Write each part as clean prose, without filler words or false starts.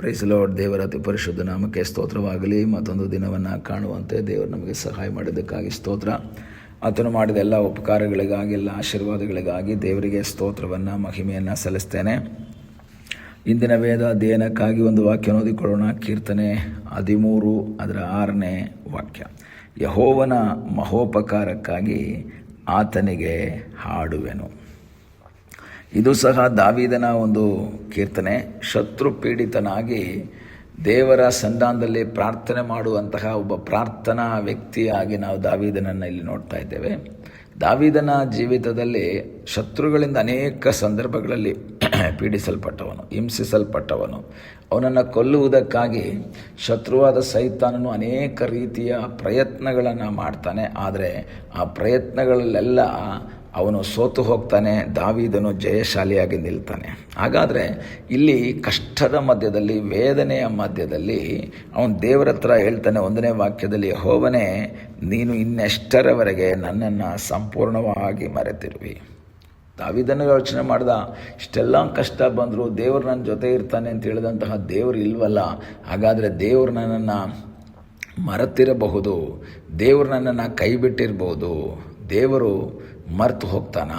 Price lord. ದೇವರ ಅತಿ ಪರಿಶುದ್ಧ ನಾಮಕ್ಕೆ ಸ್ತೋತ್ರವಾಗಲಿ. ಮತ್ತೊಂದು ದಿನವನ್ನು ಕಾಣುವಂತೆ ದೇವರು ನಮಗೆ ಸಹಾಯ ಮಾಡಿದ್ದಕ್ಕಾಗಿ ಸ್ತೋತ್ರ. ಆತನು ಮಾಡಿದ ಎಲ್ಲ ಉಪಕಾರಗಳಿಗಾಗಿ, ಎಲ್ಲ ಆಶೀರ್ವಾದಗಳಿಗಾಗಿ ದೇವರಿಗೆ ಸ್ತೋತ್ರವನ್ನು, ಮಹಿಮೆಯನ್ನು ಸಲ್ಲಿಸ್ತೇನೆ. ಇಂದಿನ ವೇದ ಅಧ್ಯಯನಕ್ಕಾಗಿ ಒಂದು ವಾಕ್ಯ ಓದಿಕೊಳ್ಳೋಣ. ಕೀರ್ತನೆ 13 ಅದರ 6ನೇ ವಾಕ್ಯ. ಯೆಹೋವನ ಮಹೋಪಕಾರಕ್ಕಾಗಿ ಆತನಿಗೆ ಹಾಡುವೆನು. ಇದು ಸಹ ದಾವೀದನ ಒಂದು ಕೀರ್ತನೆ. ಶತ್ರು ಪೀಡಿತನಾಗಿ ದೇವರ ಸಂಧಾನದಲ್ಲಿ ಪ್ರಾರ್ಥನೆ ಮಾಡುವಂತಹ ಒಬ್ಬ ಪ್ರಾರ್ಥನಾ ವ್ಯಕ್ತಿಯಾಗಿ ನಾವು ದಾವೀದನನ್ನು ಇಲ್ಲಿ ನೋಡ್ತಾ ಇದ್ದೇವೆ. ದಾವೀದನ ಜೀವಿತದಲ್ಲಿ ಶತ್ರುಗಳಿಂದ ಅನೇಕ ಸಂದರ್ಭಗಳಲ್ಲಿ ಪೀಡಿಸಲ್ಪಟ್ಟವನು, ಹಿಂಸಿಸಲ್ಪಟ್ಟವನು. ಅವನನ್ನು ಕೊಲ್ಲುವುದಕ್ಕಾಗಿ ಶತ್ರುವಾದ ಸೈತಾನನು ಅನೇಕ ರೀತಿಯ ಪ್ರಯತ್ನಗಳನ್ನು ಮಾಡ್ತಾನೆ. ಆದರೆ ಆ ಪ್ರಯತ್ನಗಳಲ್ಲೆಲ್ಲ ಅವನು ಸೋತು ಹೋಗ್ತಾನೆ. ದಾವೀದನು ಜಯಶಾಲಿಯಾಗಿ ನಿಲ್ತಾನೆ. ಹಾಗಾದರೆ ಇಲ್ಲಿ ಕಷ್ಟದ ಮಧ್ಯದಲ್ಲಿ, ವೇದನೆಯ ಮಧ್ಯದಲ್ಲಿ ಅವನು ದೇವರ ಹತ್ರ ಹೇಳ್ತಾನೆ 1ನೇ ವಾಕ್ಯದಲ್ಲಿ, ಯೆಹೋವನೇ, ನೀನು ಇನ್ನೆಷ್ಟರವರೆಗೆ ನನ್ನನ್ನು ಸಂಪೂರ್ಣವಾಗಿ ಮರೆತಿರುವಿ. ದಾವೀದನು ಯೋಚನೆ ಮಾಡ್ದ, ಇಷ್ಟೆಲ್ಲ ಕಷ್ಟ ಬಂದರೂ ದೇವರು ನನ್ನ ಜೊತೆ ಇರ್ತಾನೆ ಅಂತ ಹೇಳಿದಂತಹ ದೇವರು ಇಲ್ವಲ್ಲ. ಹಾಗಾದರೆ ದೇವರು ನನ್ನನ್ನು ಮರೆತಿರಬಹುದು, ದೇವರು ನನ್ನನ್ನು ಕೈ ಬಿಟ್ಟಿರ್ಬೋದು, ದೇವರು ಮರೆತು ಹೋಗ್ತಾನ.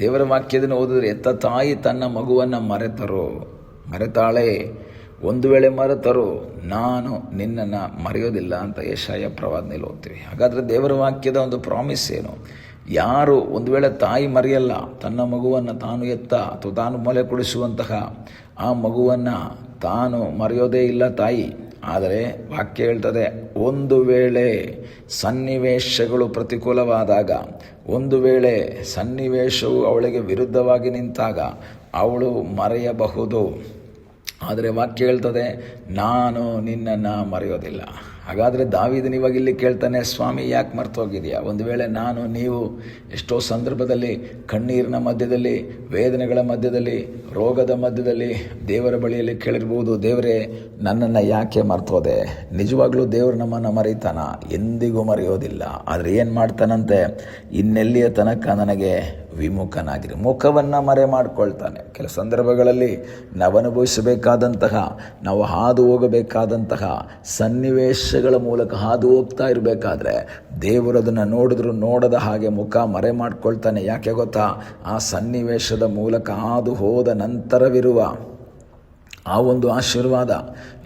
ದೇವರ ವಾಕ್ಯದನ್ನು ಓದಿದ್ರೆ, ಎತ್ತ ತಾಯಿ ತನ್ನ ಮಗುವನ್ನು ಮರೆತಾಳೆ, ಒಂದು ವೇಳೆ ಮರೆತರು ನಾನು ನಿನ್ನನ್ನು ಮರೆಯೋದಿಲ್ಲ ಅಂತ ಯೆಶಾಯ ಪ್ರವಾದನೆಯಲ್ಲಿ ಓದ್ತೀವಿ. ಹಾಗಾದರೆ ದೇವರ ವಾಕ್ಯದ ಒಂದು ಪ್ರಾಮಿಸ್ ಏನು? ಯಾರು ಒಂದು ವೇಳೆ ತಾಯಿ ಮರೆಯಲ್ಲ, ತನ್ನ ಮಗುವನ್ನು ತಾನು ಎತ್ತ ಅಥವಾ ತಾನು ಮೊಲೆ ಕುಡಿಸುವಂತಹ ಆ ಮಗುವನ್ನು ತಾನು ಮರೆಯೋದೇ ಇಲ್ಲ ತಾಯಿ. ಆದರೆ ವಾಕ್ಯ ಹೇಳ್ತದೆ, ಒಂದು ವೇಳೆ ಸನ್ನಿವೇಶಗಳು ಪ್ರತಿಕೂಲವಾದಾಗ, ಒಂದು ವೇಳೆ ಸನ್ನಿವೇಶವು ಅವಳಿಗೆ ವಿರುದ್ಧವಾಗಿ ನಿಂತಾಗ ಅವಳು ಮರೆಯಬಹುದು. ಆದರೆ ವಾಕ್ಯ ಹೇಳ್ತದೆ, ನಾನು ನಿನ್ನನ್ನು ಮರೆಯೋದಿಲ್ಲ. ಹಾಗಾದರೆ ದಾವೀದನು ಇವಾಗ ಇಲ್ಲಿ ಕೇಳ್ತಾನೆ, ಸ್ವಾಮಿ ಯಾಕೆ ಮರ್ತೋಗಿದೆಯಾ? ಒಂದು ವೇಳೆ ನೀವು ಎಷ್ಟೋ ಸಂದರ್ಭದಲ್ಲಿ ಕಣ್ಣೀರಿನ ಮಧ್ಯದಲ್ಲಿ, ವೇದನೆಗಳ ಮಧ್ಯದಲ್ಲಿ, ರೋಗದ ಮಧ್ಯದಲ್ಲಿ ದೇವರ ಬಳಿಯಲ್ಲಿ ಕೇಳಿರ್ಬೋದು, ದೇವರೇ ನನ್ನನ್ನು ಯಾಕೆ ಮರ್ತೋದೆ? ನಿಜವಾಗ್ಲೂ ದೇವರು ನಮ್ಮನ್ನು ಮರೀತಾನ? ಎಂದಿಗೂ ಮರೆಯೋದಿಲ್ಲ. ಆದರೆ ಏನು ಮಾಡ್ತಾನಂತೆ, ಇನ್ನೆಲ್ಲಿಯ ತನಕ ನನಗೆ ವಿಮುಖನಾಗಿರಿ. ಮುಖವನ್ನು ಮರೆ ಮಾಡಿಕೊಳ್ತಾನೆ. ಕೆಲ ಸಂದರ್ಭಗಳಲ್ಲಿ ನಾವು ಅನುಭವಿಸಬೇಕಾದಂತಹ, ನಾವು ಹಾದು ಹೋಗಬೇಕಾದಂತಹ ಸನ್ನಿವೇಶಗಳ ಮೂಲಕ ಹಾದು ಹೋಗ್ತಾ ಇರಬೇಕಾದ್ರೆ ದೇವರು ಅದನ್ನು ನೋಡಿದ್ರು ನೋಡದ ಹಾಗೆ ಮುಖ ಮರೆ ಮಾಡಿಕೊಳ್ತಾನೆ. ಯಾಕೆ ಗೊತ್ತಾ? ಆ ಸನ್ನಿವೇಶದ ಮೂಲಕ ಹಾದು ಹೋದ ನಂತರವಿರುವ ಆ ಒಂದು ಆಶೀರ್ವಾದ.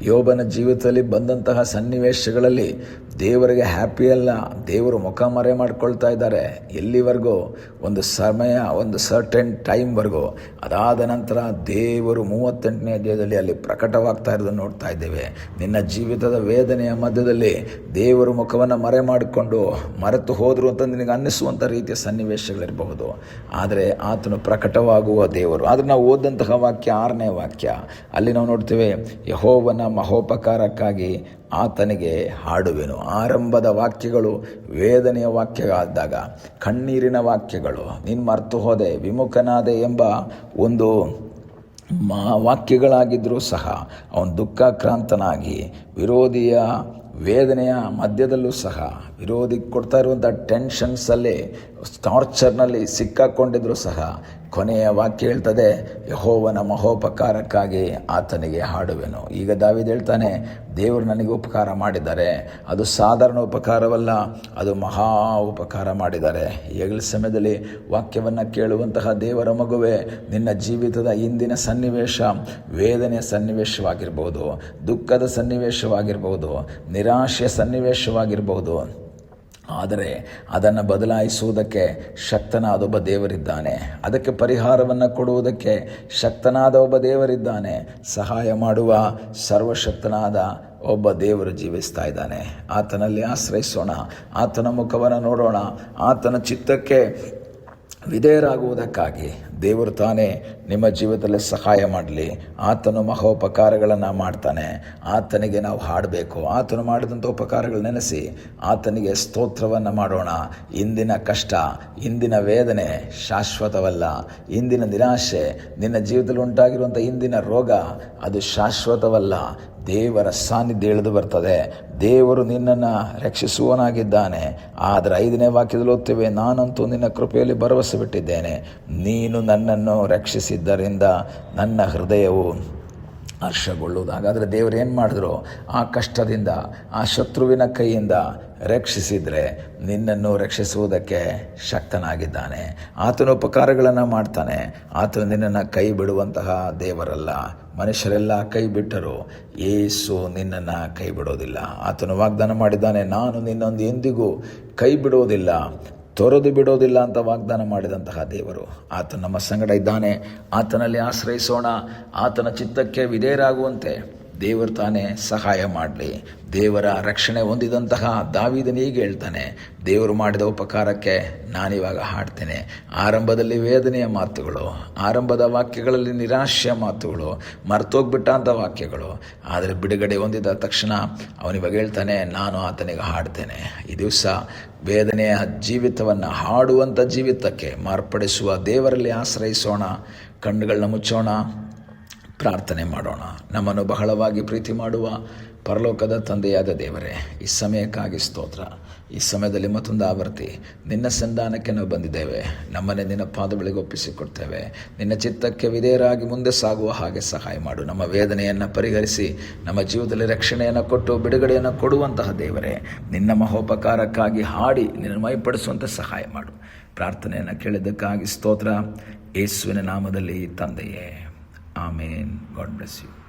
ಯೋಬನ ಜೀವಿತದಲ್ಲಿ ಬಂದಂತಹ ಸನ್ನಿವೇಶಗಳಲ್ಲಿ ದೇವರಿಗೆ ಹ್ಯಾಪಿ ಅಲ್ಲ, ದೇವರು ಮುಖ ಮರೆ ಮಾಡ್ಕೊಳ್ತಾ ಇದ್ದಾರೆ. ಎಲ್ಲಿವರೆಗೂ? ಒಂದು ಸಮಯ, ಒಂದು ಸರ್ಟೆನ್ ಟೈಮ್ವರೆಗೂ. ಅದಾದ ನಂತರ ದೇವರು 38ನೇ ಅಧ್ಯಾಯದಲ್ಲಿ ಅಲ್ಲಿ ಪ್ರಕಟವಾಗ್ತಾ ಇರೋದನ್ನು ನೋಡ್ತಾ ಇದ್ದೇವೆ. ನಿನ್ನ ಜೀವಿತದ ವೇದನೆಯ ಮಧ್ಯದಲ್ಲಿ ದೇವರು ಮುಖವನ್ನು ಮರೆ ಮಾಡಿಕೊಂಡು ಮರೆತು ಹೋದರು ಅಂತ ನಿನಗೆ ಅನ್ನಿಸುವಂಥ ರೀತಿಯ ಸನ್ನಿವೇಶಗಳಿರಬಹುದು. ಆದರೆ ಆತನು ಪ್ರಕಟವಾಗುವ ದೇವರು. ಆದರೆ ನಾವು ಓದಂತಹ ವಾಕ್ಯ 6ನೇ ವಾಕ್ಯ, ಅಲ್ಲಿ ನಾವು ನೋಡ್ತೇವೆ, ಯೆಹೋವನ ಮಹೋಪಕಾರಕ್ಕಾಗಿ ಆತನಿಗೆ ಹಾಡುವೆನು. ಆರಂಭದ ವಾಕ್ಯಗಳು ವೇದನೆಯ ವಾಕ್ಯಗಳಾದಾಗ, ಕಣ್ಣೀರಿನ ವಾಕ್ಯಗಳು, ನೀನು ಮರೆತು ಹೋದೆ, ವಿಮುಖನಾದೆ ಎಂಬ ಒಂದು ವಾಕ್ಯಗಳಾಗಿದ್ದರೂ ಸಹ ಅವನು ದುಃಖಾಕ್ರಾಂತನಾಗಿ, ವಿರೋಧಿಯ ವೇದನೆಯ ಮಧ್ಯದಲ್ಲೂ ಸಹ, ವಿರೋಧಿ ಕೊಡ್ತಾ ಇರುವಂಥ ಟೆನ್ಷನ್ಸಲ್ಲಿ, ಟಾರ್ಚರ್ನಲ್ಲಿ ಸಿಕ್ಕಾಕೊಂಡಿದ್ರೂ ಸಹ ಕೊನೆಯ ವಾಕ್ಯ ಹೇಳ್ತದೆ, ಯೆಹೋವನ ಮಹೋಪಕಾರಕ್ಕಾಗಿ ಆತನಿಗೆ ಹಾಡುವೆನು. ಈಗ ದಾವೀದ ಹೇಳ್ತಾನೆ, ದೇವರು ನನಗೆ ಉಪಕಾರ ಮಾಡಿದ್ದಾರೆ. ಅದು ಸಾಧಾರಣ ಉಪಕಾರವಲ್ಲ, ಅದು ಮಹಾ ಉಪಕಾರ ಮಾಡಿದ್ದಾರೆ. ಈಗಲ ಸಮಯದಲ್ಲಿ ವಾಕ್ಯವನ್ನು ಕೇಳುವಂತಹ ದೇವರ ಮಗುವೆ, ನಿನ್ನ ಜೀವಿತದ ಇಂದಿನ ಸನ್ನಿವೇಶ ವೇದನೆಯ ಸನ್ನಿವೇಶವಾಗಿರ್ಬೋದು, ದುಃಖದ ಸನ್ನಿವೇಶವಾಗಿರ್ಬೋದು, ನಿರಾಶೆಯ ಸನ್ನಿವೇಶವಾಗಿರ್ಬೋದು. ಆದರೆ ಅದನ್ನು ಬದಲಾಯಿಸುವುದಕ್ಕೆ ಶಕ್ತನಾದ ಒಬ್ಬ ದೇವರಿದ್ದಾನೆ. ಅದಕ್ಕೆ ಪರಿಹಾರವನ್ನು ಕೊಡುವುದಕ್ಕೆ ಶಕ್ತನಾದ ಒಬ್ಬ ದೇವರಿದ್ದಾನೆ. ಸಹಾಯ ಮಾಡುವ ಸರ್ವಶಕ್ತನಾದ ಒಬ್ಬ ದೇವರು ಜೀವಿಸ್ತಾ ಇದ್ದಾನೆ. ಆತನಲ್ಲಿ ಆಶ್ರಯಿಸೋಣ, ಆತನ ಮುಖವನ್ನು ನೋಡೋಣ. ಆತನ ಚಿತ್ತಕ್ಕೆ ವಿಧೇಯರಾಗುವುದಕ್ಕಾಗಿ ದೇವರು ತಾನೇ ನಿಮ್ಮ ಜೀವಿತದಲ್ಲಿ ಸಹಾಯ ಮಾಡಲಿ. ಆತನು ಮಹೋಪಕಾರಗಳನ್ನು ಮಾಡ್ತಾನೆ. ಆತನಿಗೆ ನಾವು ಹಾಡಬೇಕು. ಆತನು ಮಾಡಿದಂಥ ಉಪಕಾರಗಳು ನೆನೆಸಿ ಆತನಿಗೆ ಸ್ತೋತ್ರವನ್ನು ಮಾಡೋಣ. ಇಂದಿನ ಕಷ್ಟ, ಇಂದಿನ ವೇದನೆ ಶಾಶ್ವತವಲ್ಲ. ಇಂದಿನ ನಿರಾಶೆ, ನಿನ್ನ ಜೀವಿತದಲ್ಲಿ ಉಂಟಾಗಿರುವಂಥ ಇಂದಿನ ರೋಗ ಅದು ಶಾಶ್ವತವಲ್ಲ. ದೇವರ ಸಾನ್ನಿಧ್ಯ ಇಳಿದು ಬರ್ತದೆ. ದೇವರು ನಿನ್ನನ್ನು ರಕ್ಷಿಸುವನಾಗಿದ್ದಾನೆ. ಆದರೆ 5ನೇ ವಾಕ್ಯದಲ್ಲಿ ಓದ್ತೇವೆ, ನಾನಂತೂ ನಿನ್ನ ಕೃಪೆಯಲ್ಲಿ ಭರವಸೆ ಬಿಟ್ಟಿದ್ದೇನೆ. ನೀನು ನನ್ನನ್ನು ರಕ್ಷಿಸಿದ್ದರಿಂದ ನನ್ನ ಹೃದಯವು ಹರ್ಷಗೊಳ್ಳುವುದು. ಹಾಗಾದರೆ ದೇವರು ಏನು ಮಾಡಿದ್ರು? ಆ ಕಷ್ಟದಿಂದ, ಆ ಶತ್ರುವಿನ ಕೈಯಿಂದ ರಕ್ಷಿಸಿದರೆ ನಿನ್ನನ್ನು ರಕ್ಷಿಸುವುದಕ್ಕೆ ಶಕ್ತನಾಗಿದ್ದಾನೆ. ಆತನ ಉಪಕಾರಗಳನ್ನು ಮಾಡ್ತಾನೆ. ಆತನು ನಿನ್ನನ್ನು ಕೈ ಬಿಡುವಂತಹ ದೇವರಲ್ಲ. ಮನುಷ್ಯರೆಲ್ಲ ಕೈ ಬಿಟ್ಟರು, ಯೇಸು ನಿನ್ನನ್ನು ಕೈ ಬಿಡೋದಿಲ್ಲ. ಆತನು ವಾಗ್ದಾನ ಮಾಡಿದ್ದಾನೆ, ನಾನು ನಿನ್ನೊಂದು ಎಂದಿಗೂ ಕೈ ಬಿಡೋದಿಲ್ಲ, ತೊರೆದು ಬಿಡೋದಿಲ್ಲ ಅಂತ ವಾಗ್ದಾನ ಮಾಡಿದಂತಹ ದೇವರು. ಆತ ನಮ್ಮ ಸಂಗಡ ಇದ್ದಾನೆ. ಆತನಲ್ಲಿ ಆಶ್ರಯಿಸೋಣ. ಆತನ ಚಿತ್ತಕ್ಕೆ ವಿಧೇಯರಾಗುವಂತೆ ದೇವರು ತಾನೇ ಸಹಾಯ ಮಾಡಲಿ. ದೇವರ ರಕ್ಷಣೆ ಹೊಂದಿದಂತಹ ದಾವೀದನಿಗೆ ಹೇಳ್ತಾನೆ, ದೇವರು ಮಾಡಿದ ಉಪಕಾರಕ್ಕೆ ನಾನಿವಾಗ ಹಾಡ್ತೇನೆ. ಆರಂಭದಲ್ಲಿ ವೇದನೆಯ ಮಾತುಗಳು, ಆರಂಭದ ವಾಕ್ಯಗಳಲ್ಲಿ ನಿರಾಶೆಯ ಮಾತುಗಳು, ಮರ್ತೋಗ್ಬಿಟ್ಟಂಥ ವಾಕ್ಯಗಳು. ಆದರೆ ಬಿಡುಗಡೆ ಹೊಂದಿದ ತಕ್ಷಣ ಅವನಿವಾಗ ಹೇಳ್ತಾನೆ, ನಾನು ಆತನಿಗೆ ಹಾಡ್ತೇನೆ. ಈ ದಿವಸ ವೇದನೆಯ ಜೀವಿತವನ್ನು ಹಾಡುವಂಥ ಜೀವಿತಕ್ಕೆ ಮಾರ್ಪಡಿಸುವ ದೇವರಲ್ಲಿ ಆಶ್ರಯಿಸೋಣ. ಕಣ್ಣುಗಳನ್ನ ಮುಚ್ಚೋಣ, ಪ್ರಾರ್ಥನೆ ಮಾಡೋಣ. ನಮ್ಮನ್ನು ಬಹಳವಾಗಿ ಪ್ರೀತಿ ಮಾಡುವ ಪರಲೋಕದ ತಂದೆಯಾದ ದೇವರೇ, ಈ ಸಮಯಕ್ಕಾಗಿ ಸ್ತೋತ್ರ. ಈ ಸಮಯದಲ್ಲಿ ಮತ್ತೊಂದು ಆವರ್ತಿ ನಿನ್ನ ಸಂಧಾನಕ್ಕೆ ನಾವು ಬಂದಿದ್ದೇವೆ. ನಮ್ಮನ್ನೇ ನಿನ್ನ ಪಾದಗಳಿಗೆ ಒಪ್ಪಿಸಿಕೊಡ್ತೇವೆ. ನಿನ್ನ ಚಿತ್ತಕ್ಕೆ ವಿಧೇಯರಾಗಿ ಮುಂದೆ ಸಾಗುವ ಹಾಗೆ ಸಹಾಯ ಮಾಡು. ನಮ್ಮ ವೇದನೆಯನ್ನು ಪರಿಹರಿಸಿ ನಮ್ಮ ಜೀವನದಲ್ಲಿ ರಕ್ಷಣೆಯನ್ನು ಕೊಟ್ಟು ಬಿಡುಗಡೆಯನ್ನು ಕೊಡುವಂತಹ ದೇವರೇ, ನಿನ್ನ ಮಹೋಪಕಾರಕ್ಕಾಗಿ ಹಾಡಿ ನಿನ್ನ ಮೈಪಡಿಸುವಂತೆ ಸಹಾಯ ಮಾಡು. ಪ್ರಾರ್ಥನೆಯನ್ನು ಕೇಳಿದ್ದಕ್ಕಾಗಿ ಸ್ತೋತ್ರ. ಯೇಸುವಿನ ನಾಮದಲ್ಲಿ ತಂದೆಯೇ, ಆಮೇನ್. God bless you.